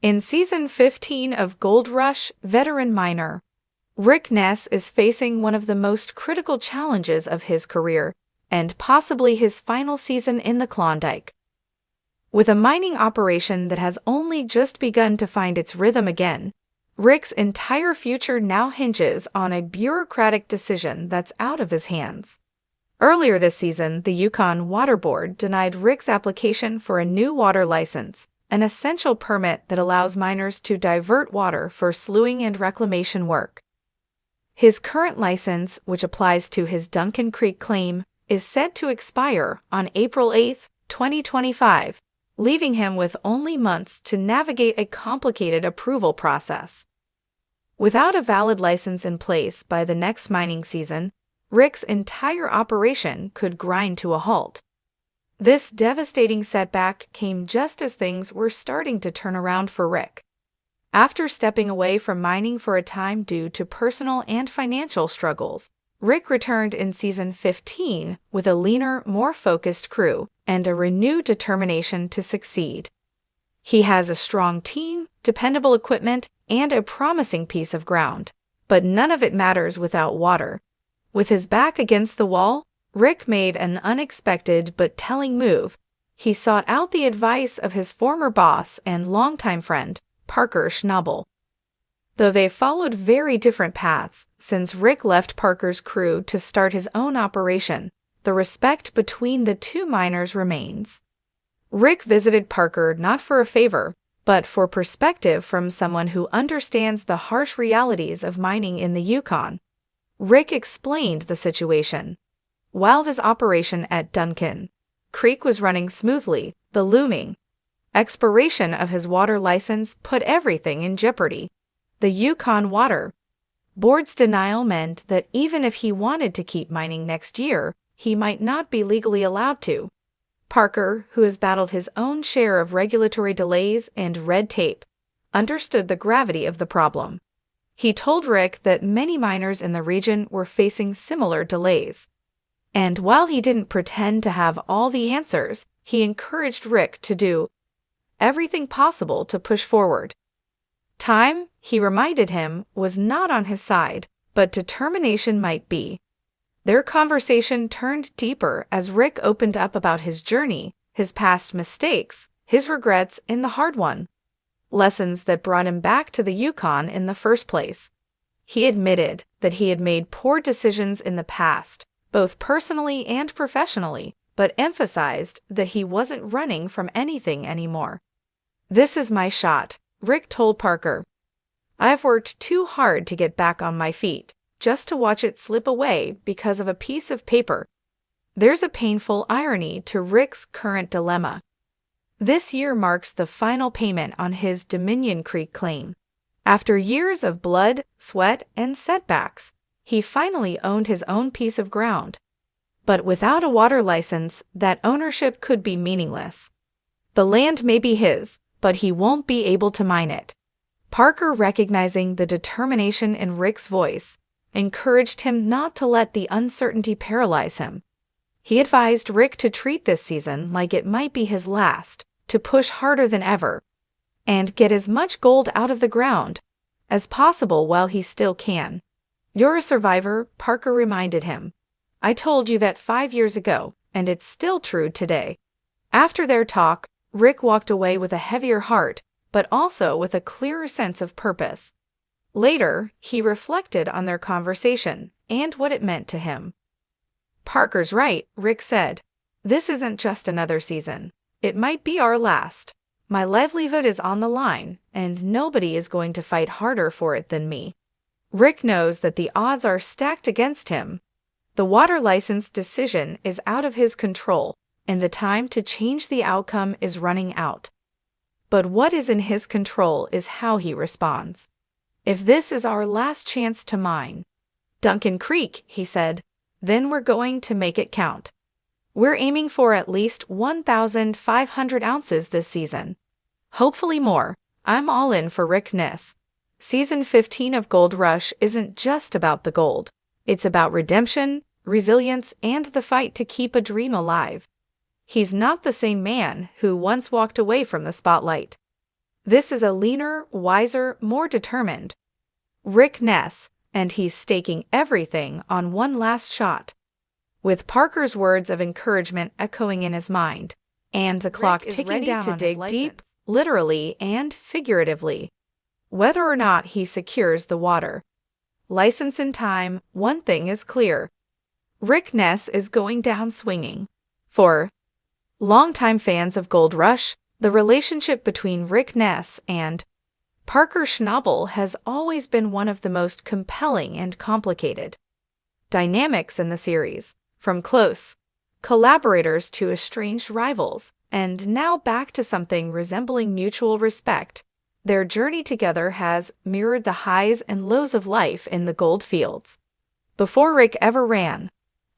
In Season 15 of Gold Rush, veteran miner Rick Ness is facing one of the most critical challenges of his career, and possibly his final season in the Klondike. With a mining operation that has only just begun to find its rhythm again, Rick's entire future now hinges on a bureaucratic decision that's out of his hands. Earlier this season, the Yukon Water Board denied Rick's application for a new water license, an essential permit that allows miners to divert water for slewing and reclamation work. His current license, which applies to his Duncan Creek claim, is set to expire on April 8, 2025, leaving him with only months to navigate a complicated approval process. Without a valid license in place by the next mining season, Rick's entire operation could grind to a halt. This devastating setback came just as things were starting to turn around for Rick. After stepping away from mining for a time due to personal and financial struggles, Rick returned in Season 15 with a leaner, more focused crew and a renewed determination to succeed. He has a strong team, dependable equipment, and a promising piece of ground, but none of it matters without water. With his back against the wall, Rick made an unexpected but telling move. He sought out the advice of his former boss and longtime friend, Parker Schnabel. Though they followed very different paths since Rick left Parker's crew to start his own operation, the respect between the two miners remains. Rick visited Parker not for a favor, but for perspective from someone who understands the harsh realities of mining in the Yukon. Rick explained the situation. While his operation at Duncan Creek was running smoothly, the looming expiration of his water license put everything in jeopardy. The Yukon Water Board's denial meant that even if he wanted to keep mining next year, he might not be legally allowed to. Parker, who has battled his own share of regulatory delays and red tape, understood the gravity of the problem. He told Rick that many miners in the region were facing similar delays. And while he didn't pretend to have all the answers, he encouraged Rick to do everything possible to push forward. Time, he reminded him, was not on his side, but determination might be. Their conversation turned deeper as Rick opened up about his journey, his past mistakes, his regrets in the hard one. Lessons that brought him back to the Yukon in the first place. He admitted that he had made poor decisions in the past, both personally and professionally, but emphasized that he wasn't running from anything anymore. "This is my shot," Rick told Parker. "I've worked too hard to get back on my feet, just to watch it slip away because of a piece of paper." There's a painful irony to Rick's current dilemma. This year marks the final payment on his Dominion Creek claim. After years of blood, sweat, and setbacks, he finally owned his own piece of ground. But without a water license, that ownership could be meaningless. The land may be his, but he won't be able to mine it. Parker, recognizing the determination in Rick's voice, encouraged him not to let the uncertainty paralyze him. He advised Rick to treat this season like it might be his last, to push harder than ever, and get as much gold out of the ground as possible while he still can. "You're a survivor," Parker reminded him. "I told you that 5 years ago, and it's still true today." After their talk, Rick walked away with a heavier heart, but also with a clearer sense of purpose. Later, he reflected on their conversation and what it meant to him. "Parker's right," Rick said. "This isn't just another season. It might be our last. My livelihood is on the line, and nobody is going to fight harder for it than me." Rick knows that the odds are stacked against him. The water license decision is out of his control, and the time to change the outcome is running out. But what is in his control is how he responds. "If this is our last chance to mine Duncan Creek," he said, "then we're going to make it count. We're aiming for at least 1,500 ounces this season. Hopefully more." I'm all in for Rick Ness. Season 15 of Gold Rush isn't just about the gold. It's about redemption, resilience, and the fight to keep a dream alive. He's not the same man who once walked away from the spotlight. This is a leaner, wiser, more determined Rick Ness, and he's staking everything on one last shot. With Parker's words of encouragement echoing in his mind, and the clock ticking down to dig deep, literally and figuratively, whether or not he secures the water license in time, one thing is clear. Rick Ness is going down swinging. For longtime fans of Gold Rush, the relationship between Rick Ness and Parker Schnabel has always been one of the most compelling and complicated dynamics in the series, from close collaborators to estranged rivals, and now back to something resembling mutual respect. Their journey together has mirrored the highs and lows of life in the gold fields. Before Rick ever ran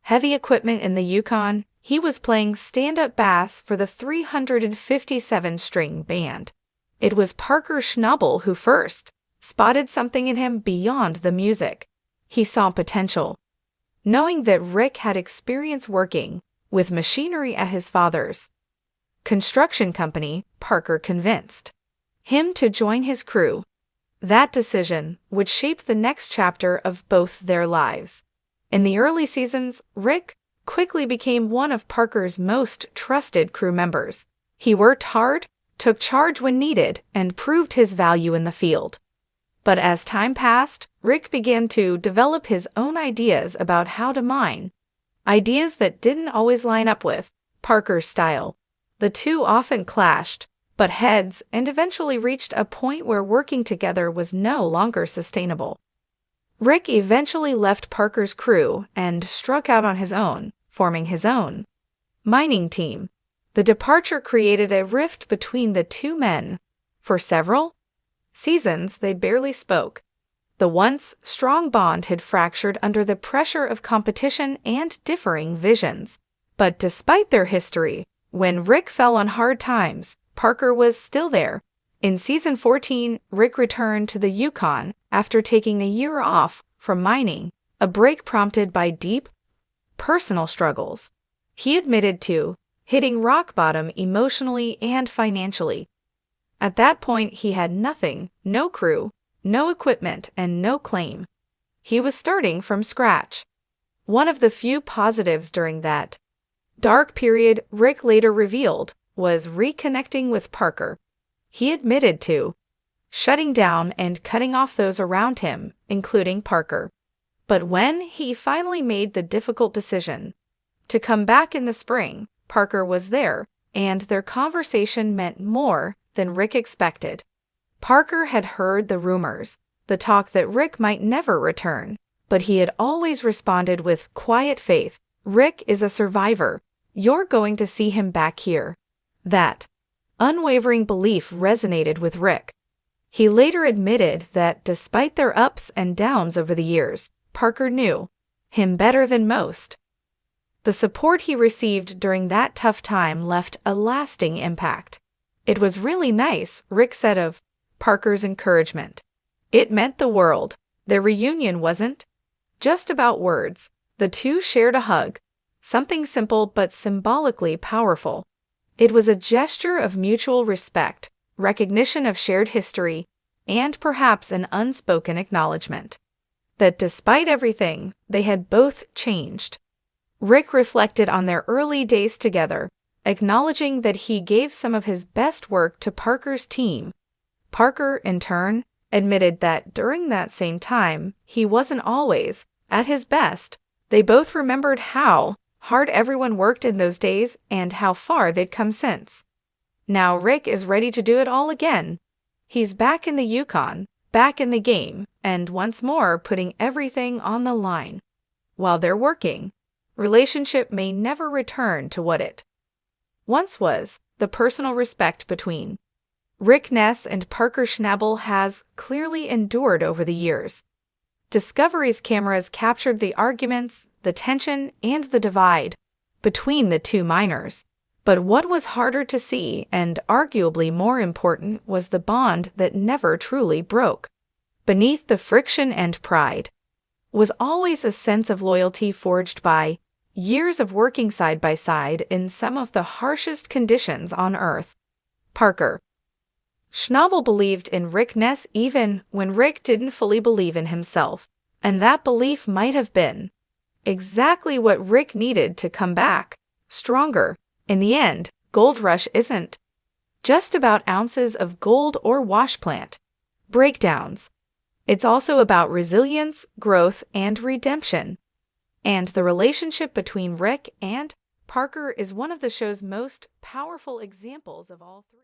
heavy equipment in the Yukon, he was playing stand-up bass for the 357-string band. It was Parker Schnabel who first spotted something in him beyond the music. He saw potential. Knowing that Rick had experience working with machinery at his father's construction company, Parker convinced him to join his crew. That decision would shape the next chapter of both their lives. In the early seasons, Rick quickly became one of Parker's most trusted crew members. He worked hard, took charge when needed, and proved his value in the field. But as time passed, Rick began to develop his own ideas about how to mine, ideas that didn't always line up with Parker's style. The two often clashed, but heads, and eventually reached a point where working together was no longer sustainable. Rick eventually left Parker's crew and struck out on his own, forming his own mining team. The departure created a rift between the two men. For several seasons, they barely spoke. The once strong bond had fractured under the pressure of competition and differing visions. But despite their history, when Rick fell on hard times, Parker was still there. In season 14, Rick returned to the Yukon after taking a year off from mining, a break prompted by deep personal struggles. He admitted to hitting rock bottom emotionally and financially. At that point, he had nothing, no crew, no equipment, and no claim. He was starting from scratch. One of the few positives during that dark period, Rick later revealed, was reconnecting with Parker. He admitted to shutting down and cutting off those around him, including Parker. But when he finally made the difficult decision to come back in the spring, Parker was there, and their conversation meant more than Rick expected. Parker had heard the rumors, the talk that Rick might never return, but he had always responded with quiet faith. Rick is a survivor. You're going to see him back here. That unwavering belief resonated with Rick. He later admitted that despite their ups and downs over the years, Parker knew him better than most. The support he received during that tough time left a lasting impact. It was really nice, Rick said of Parker's encouragement. It meant the world. Their reunion wasn't just about words. The two shared a hug, something simple but symbolically powerful. It was a gesture of mutual respect, recognition of shared history, and perhaps an unspoken acknowledgement that despite everything, they had both changed. Rick reflected on their early days together, acknowledging that he gave some of his best work to Parker's team. Parker, in turn, admitted that during that same time, he wasn't always at his best. They both remembered how hard everyone worked in those days and how far they'd come since. Now Rick is ready to do it all again. He's back in the Yukon, back in the game, and once more putting everything on the line. While they're working, relationship may never return to what it once was. The personal respect between Rick Ness and Parker Schnabel has clearly endured over the years. Discovery's cameras captured the arguments, the tension, and the divide between the two miners. But what was harder to see, and arguably more important, was the bond that never truly broke. Beneath the friction and pride was always a sense of loyalty forged by years of working side by side in some of the harshest conditions on Earth. Parker Schnabel believed in Rick Ness even when Rick didn't fully believe in himself, and that belief might have been exactly what Rick needed to come back stronger. In the end, Gold Rush isn't just about ounces of gold or wash plant breakdowns. It's also about resilience, growth, and redemption. And the relationship between Rick and Parker is one of the show's most powerful examples of all three.